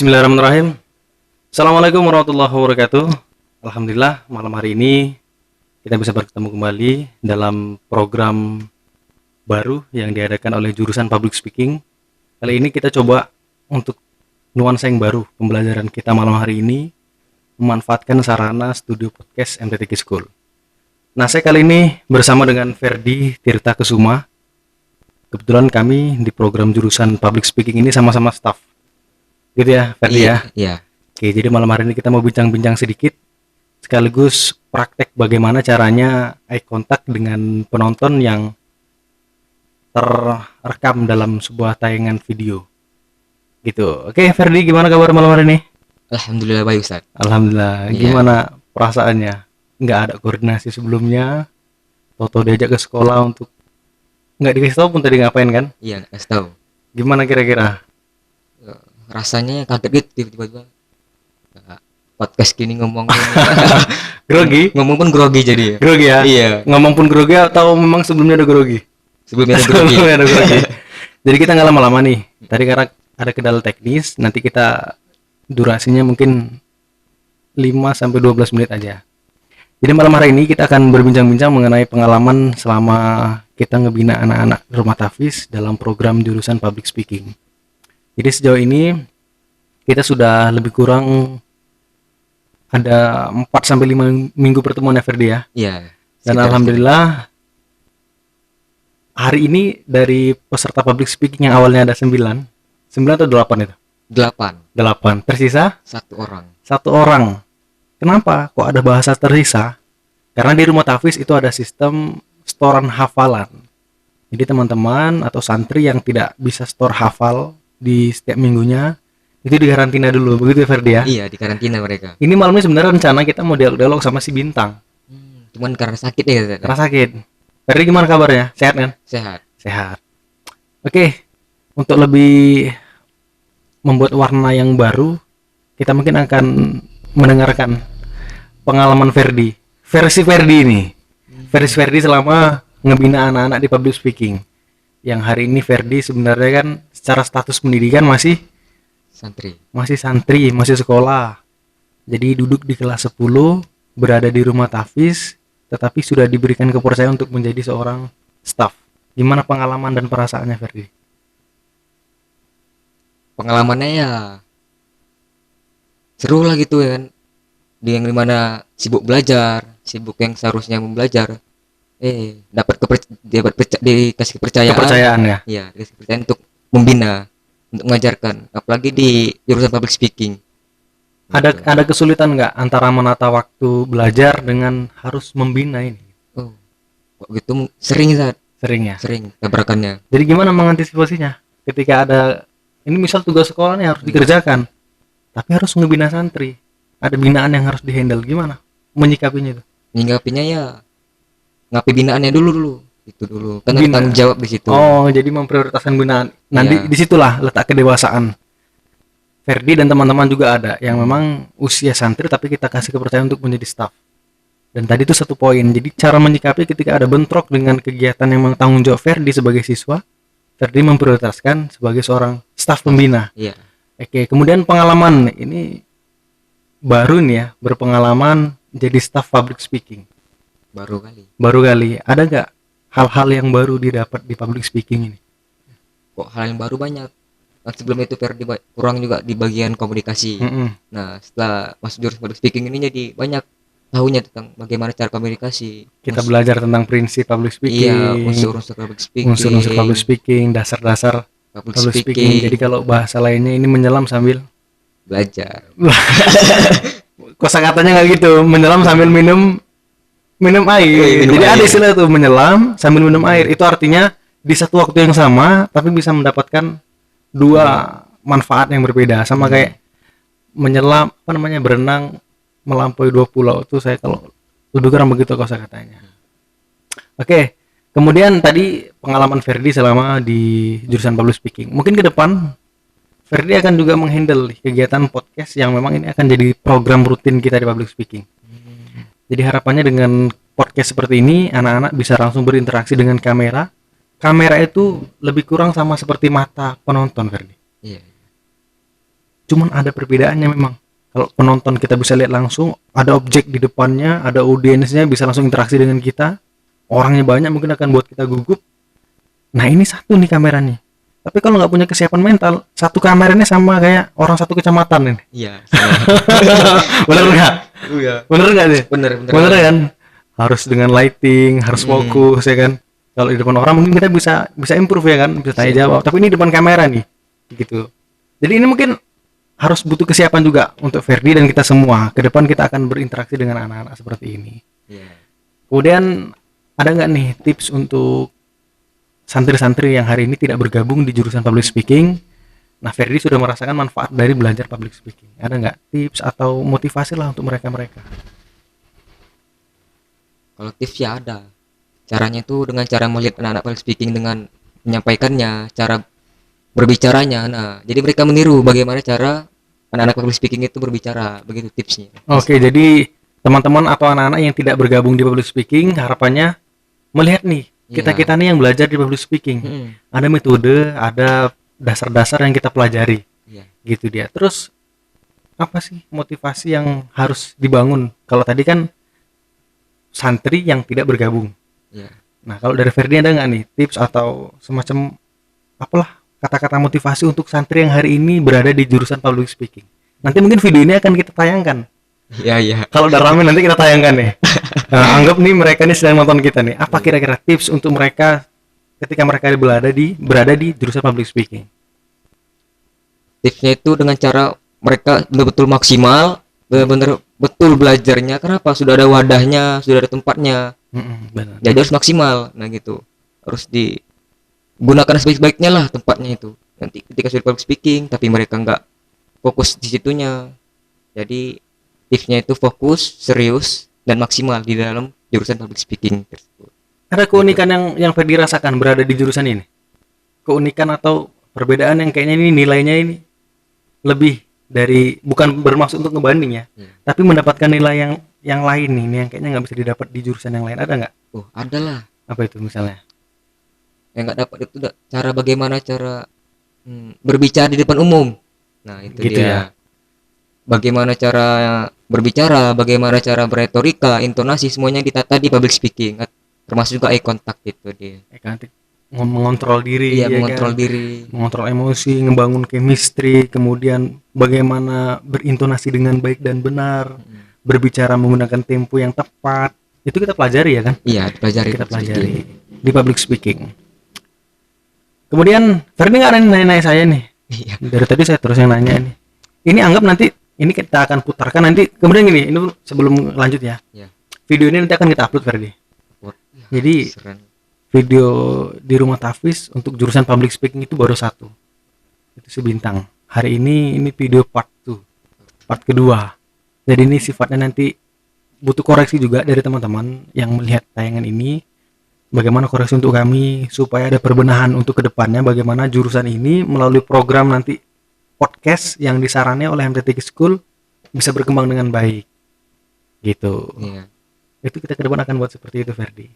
Bismillahirrahmanirrahim. Assalamualaikum warahmatullahi wabarakatuh. Alhamdulillah malam hari ini kita bisa bertemu kembali dalam program baru yang diadakan oleh jurusan Public Speaking. Kali ini kita coba untuk nuansa yang baru pembelajaran kita malam hari ini memanfaatkan sarana studio podcast MTTK School. Nah, saya kali ini bersama dengan Ferdi Tirta Kesuma. Kebetulan kami di program jurusan Public Speaking ini sama-sama staff. Gitu ya, Ferdi ya? Iya. Oke, jadi malam hari ini kita mau bincang-bincang sedikit sekaligus praktek bagaimana caranya eye contact dengan penonton yang terekam dalam sebuah tayangan video. Gitu. Oke, Ferdi, gimana kabar malam hari ini? Alhamdulillah baik, Ustaz. Alhamdulillah. Iya. Gimana perasaannya? Nggak ada koordinasi sebelumnya, Toto diajak ke sekolah untuk nggak dikasih tahu pun tadi ngapain kan? Iya, kasih tahu. Gimana kira-kira? Rasanya kaget gitu tiba-tiba. Podcast gini ngomong Grogi? ngomong pun grogi jadi ya. Grogi ya? Iya. Ngomong pun grogi atau memang sebelumnya ada grogi? Sebelumnya ada grogi. Sebelumnya ada grogi. Jadi kita nggak lama-lama nih. Tadi karena ada kendala teknis, nanti kita durasinya mungkin 5-12 menit aja. Jadi malam hari ini kita akan berbincang-bincang mengenai pengalaman selama kita ngebina anak-anak rumah tafis dalam program jurusan Public Speaking. Jadi sejauh ini kita sudah lebih kurang ada 4-5 minggu pertemuan ya, Ferdi ya. Iya. Dan sekitar- alhamdulillah hari ini dari peserta public speaking yang awalnya ada 9 atau 8 itu? 8. Tersisa Satu orang. 1 orang. Kenapa kok ada bahasa tersisa? Karena di rumah tafis itu ada sistem setoran hafalan. Jadi teman-teman atau santri yang tidak bisa setor hafal di setiap minggunya itu dikarantina dulu, begitu ya, Ferdi ya? Iya, di karantina mereka. Ini malam ini sebenarnya rencana kita mau dialog sama si Bintang Cuman karena sakit ya, Ustaz. karena sakit. Ferdi gimana kabarnya? Sehat kan? Sehat. Sehat. Oke, untuk lebih membuat warna yang baru, kita mungkin akan mendengarkan pengalaman Ferdi. Versi Ferdi ini. Versi Ferdi selama ngebina anak-anak di public speaking. Yang hari ini Ferdi sebenarnya kan secara status pendidikan masih Santri. santri, masih sekolah. Jadi duduk di kelas 10, berada di rumah tafis, tetapi sudah diberikan kepercayaan untuk menjadi seorang staff. Gimana pengalaman dan perasaannya, Ferdi? Pengalamannya ya seru lah gitu ya kan. Dia yang dimana sibuk belajar, sibuk yang seharusnya belajar. Dikasih kepercayaan. Kepercayaan ya? Iya, dikasih kepercayaan untuk membina, untuk mengajarkan, apalagi di jurusan public speaking. Ada kesulitan nggak antara menata waktu belajar dengan harus membina ini? Oh, kok gitu sering Zat, Sering ya? sering tabrakannya. Jadi gimana mengantisipasinya? Ketika ada ini misal tugas sekolah nih harus dikerjakan, tapi harus ngebina santri. Ada binaan yang harus dihandle, gimana menyikapinya itu? Nyinggapinya ya ngapi binaannya dulu itu dulu. Kan ada Bina. tanggung jawab di situ. Oh, jadi memprioritaskan binaan. Nanti Iya. disitulah letak kedewasaan. Ferdi dan teman-teman juga ada yang memang usia santri tapi kita kasih kepercayaan untuk menjadi staff. Dan tadi itu satu poin. Jadi cara menyikapi ketika ada bentrok dengan kegiatan yang memang tanggung jawab Ferdi sebagai siswa, Ferdi memprioritaskan sebagai seorang staff pembina. Iya. Oke, kemudian pengalaman ini baru nih ya, berpengalaman jadi staff public speaking. Baru kali. Baru kali. Ada nggak hal-hal yang baru didapat di public speaking ini? Kok hal yang baru banyak. Kan sebelum itu Ferdi kurang juga di bagian komunikasi. Mm-mm. Nah, setelah masuk jurusan public speaking ini jadi banyak tahunya tentang bagaimana cara komunikasi. Kita belajar tentang prinsip public speaking. Iya, unsur-unsur public speaking. Unsur-unsur public speaking, dasar-dasar public public speaking, speaking. Jadi kalau bahasa lainnya ini menyelam sambil belajar. kosakatanya nggak gitu, menyelam sambil minum air. Minum Jadi air. ada istilah tuh menyelam sambil minum air. Itu artinya di satu waktu yang sama tapi bisa mendapatkan dua manfaat yang berbeda. Sama kayak menyelam berenang melampaui 2 pulau itu saya kalau dudukan begitu kosakatanya. Oke. Kemudian tadi pengalaman Ferdi selama di jurusan public speaking. Mungkin ke depan Ferdi akan juga menghandle kegiatan podcast yang memang ini akan jadi program rutin kita di public speaking. Jadi harapannya dengan podcast seperti ini anak-anak bisa langsung berinteraksi dengan kamera. Kamera itu lebih kurang sama seperti mata penonton, Ferdi. Iya. cuman ada perbedaannya memang. Kalau penonton kita bisa lihat langsung, ada objek di depannya, ada audiensnya bisa langsung interaksi dengan kita, orangnya banyak mungkin akan buat kita gugup. Nah ini satu nih kameranya. Tapi kalau nggak punya kesiapan mental, satu kameranya sama kayak orang satu kecamatan ini. Iya, sama. Bener nggak? Iya. Bener nggak sih? Bener. Bener kan? Harus dengan lighting, harus fokus ya kan. Kalau di depan orang mungkin kita bisa improve ya kan, bisa tanya jawab. Tapi ini depan kamera nih, gitu. Jadi ini mungkin harus butuh kesiapan juga untuk Ferdi dan kita semua. Ke depan kita akan berinteraksi dengan anak-anak seperti ini. Iya. Kemudian ada nggak nih tips untuk santri-santri yang hari ini tidak bergabung di jurusan public speaking? Nah, Ferdi sudah merasakan manfaat dari belajar public speaking. Ada nggak tips atau motivasi lah untuk mereka-mereka? Kalau tips ya ada. Caranya itu dengan cara melihat anak-anak public speaking dengan menyampaikannya, cara berbicaranya. Nah, jadi mereka meniru bagaimana cara anak-anak public speaking itu berbicara, begitu tipsnya. Oke, jadi teman-teman atau anak-anak yang tidak bergabung di public speaking, harapannya melihat nih, kita-kita nih yang belajar di public speaking. Ada metode, ada dasar-dasar yang kita pelajari. Iya. Gitu dia. Terus apa sih motivasi yang harus dibangun? Kalau tadi kan santri yang tidak bergabung. Iya. Nah, kalau dari Ferdi ada nggak nih tips atau semacam apalah kata-kata motivasi untuk santri yang hari ini berada di jurusan public speaking? Nanti mungkin video ini akan kita tayangkan. Iya. Kalau udah rame nanti kita tayangkan nih. Nah, anggap nih mereka ini sedang nonton kita nih. Apa kira-kira tips untuk mereka ketika mereka berada di jurusan public speaking? Tipsnya itu dengan cara mereka betul-betul maksimal, benar-benar betul belajarnya. Kenapa? Sudah ada wadahnya, sudah ada tempatnya. Benar. Jadi harus maksimal. Nah gitu. Harus digunakan sebaik-baiknya lah tempatnya itu. Nanti ketika sudah public speaking, tapi mereka nggak fokus di situnya. Jadi tipsnya itu fokus, serius, dan maksimal di dalam jurusan public speaking tersebut. Ada keunikan yang Ferdi rasakan berada di jurusan ini? Keunikan atau perbedaan yang kayaknya ini nilainya ini lebih dari, bukan bermaksud untuk ngebanding ya, tapi mendapatkan nilai yang lain nih, yang kayaknya nggak bisa didapat di jurusan yang lain. Ada nggak? Oh, ada lah. Apa itu misalnya? Yang nggak dapat itu cara bagaimana cara berbicara di depan umum. Nah itu Gitu dia. ya. Bagaimana cara berbicara, bagaimana cara beretorika, intonasi, semuanya ditata di public speaking. Termasuk juga eye contact itu dia. Mengontrol diri, Iya, ya mengontrol kan? diri. Mengontrol emosi, ngebangun chemistry, kemudian bagaimana berintonasi dengan baik dan benar, berbicara menggunakan tempo yang tepat. Itu kita pelajari ya kan? Iya, dipelajari. Kita pelajari di public speaking. Kemudian Ferdi nggak ada nanya-nanya saya nih. Iya. Dari tadi saya terus yang nanya ini. Ini anggap nanti ini kita akan putarkan nanti. Kemudian gini, ini sebelum lanjut ya. Iya. Video ini nanti akan kita upload Ferdi. Jadi Keren. video di rumah Tafis untuk jurusan public speaking itu baru satu. Itu sebintang. Hari ini video part 2, part kedua. Jadi ini sifatnya nanti butuh koreksi juga dari teman-teman yang melihat tayangan ini. Bagaimana koreksi untuk kami supaya ada perbenahan untuk kedepannya, bagaimana jurusan ini melalui program nanti podcast yang disarankan oleh MTTK School bisa berkembang dengan baik. Gitu. Iya. Itu kita ke depan akan buat seperti itu, Ferdi.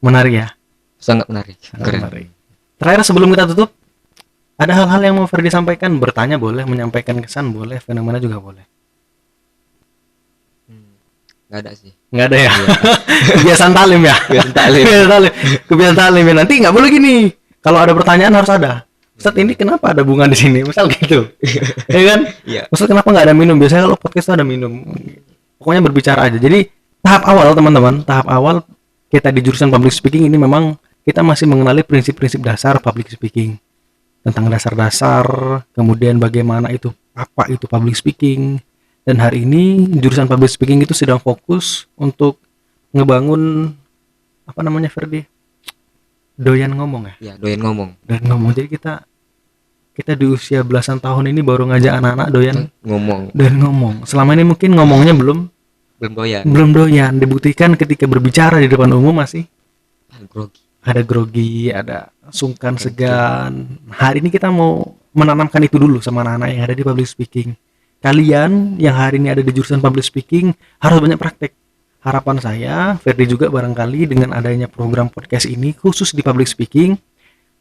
Menarik ya? Sangat menarik. Sangat Keren. menarik. Terakhir sebelum kita tutup, ada hal-hal yang mau Ferdi sampaikan? Bertanya boleh, menyampaikan kesan boleh, fenomena juga boleh. Nggak ada sih. Nggak ada ya? Kebiasaan talim ya? Kebiasaan talim. Kebiasaan talim ya. Nanti nggak boleh gini. Kalau ada pertanyaan harus ada. Ustadz, ini kenapa ada bunga di sini? Misal gitu. Ya kan? Iya. Ustadz, kenapa nggak ada minum? Biasanya kalau podcast tuh ada minum. Pokoknya berbicara aja. Jadi tahap awal teman-teman, tahap awal kita di jurusan public speaking ini memang kita masih mengenali prinsip-prinsip dasar public speaking, tentang dasar-dasar, kemudian bagaimana itu, apa itu public speaking. Dan hari ini jurusan public speaking itu sedang fokus untuk ngebangun apa namanya, Ferdi? Doyan ngomong ya? Ya, doyan ngomong. Dan ngomong. Jadi kita di usia belasan tahun ini baru ngajak anak-anak doyan Ngomong. dan ngomong. Selama ini mungkin ngomongnya belum Belum doyan. Dibuktikan ketika berbicara di depan umum masih Grogi. ada grogi, ada sungkan, segan. Hari ini kita mau menanamkan itu dulu sama anak-anak yang ada di public speaking. Kalian yang hari ini ada di jurusan public speaking harus banyak praktek. Harapan saya, Ferdi juga barangkali dengan adanya program podcast ini khusus di public speaking,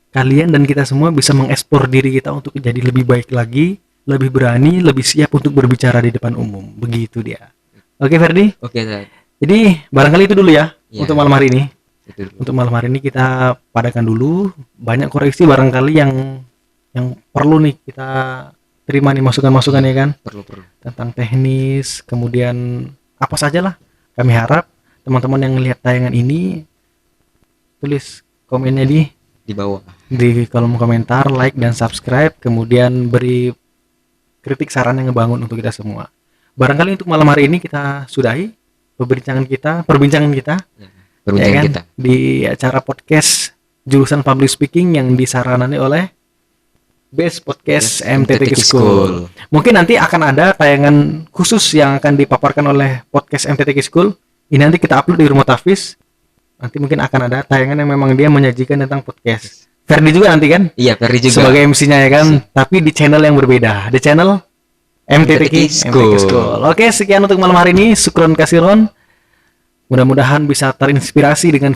kalian dan kita semua bisa mengekspor diri kita untuk jadi lebih baik lagi, lebih berani, lebih siap untuk berbicara di depan umum. Begitu dia. Oke, Ferdi. Oke, Zat. Jadi barangkali itu dulu ya Ya. untuk malam hari ini. Itu dulu. Untuk malam hari ini kita padakan dulu. Banyak koreksi barangkali yang perlu nih kita terima nih masukan-masukan ya kan, Perlu. tentang teknis, kemudian apa saja lah. Kami harap teman-teman yang melihat tayangan ini tulis komennya Di bawah. di kolom komentar, like dan subscribe, kemudian beri kritik saran yang ngebangun untuk kita semua. Barangkali untuk malam hari ini kita sudahi perbincangan kita Perbincangan ya kan, kita. di acara podcast jurusan Public Speaking yang disarankan oleh Best Podcast MTTK School. Mungkin nanti akan ada tayangan khusus yang akan dipaparkan oleh podcast MTTK School. Ini nanti kita upload di Rumah Tafis. Nanti mungkin akan ada tayangan yang memang dia menyajikan tentang podcast. Ferdi juga nanti kan Iya, Ferdi juga. sebagai MC-nya ya kan, tapi di channel yang berbeda, di channel MTTK School. Oke, sekian untuk malam hari ini. Syukron kasiron. Mudah-mudahan bisa terinspirasi dengan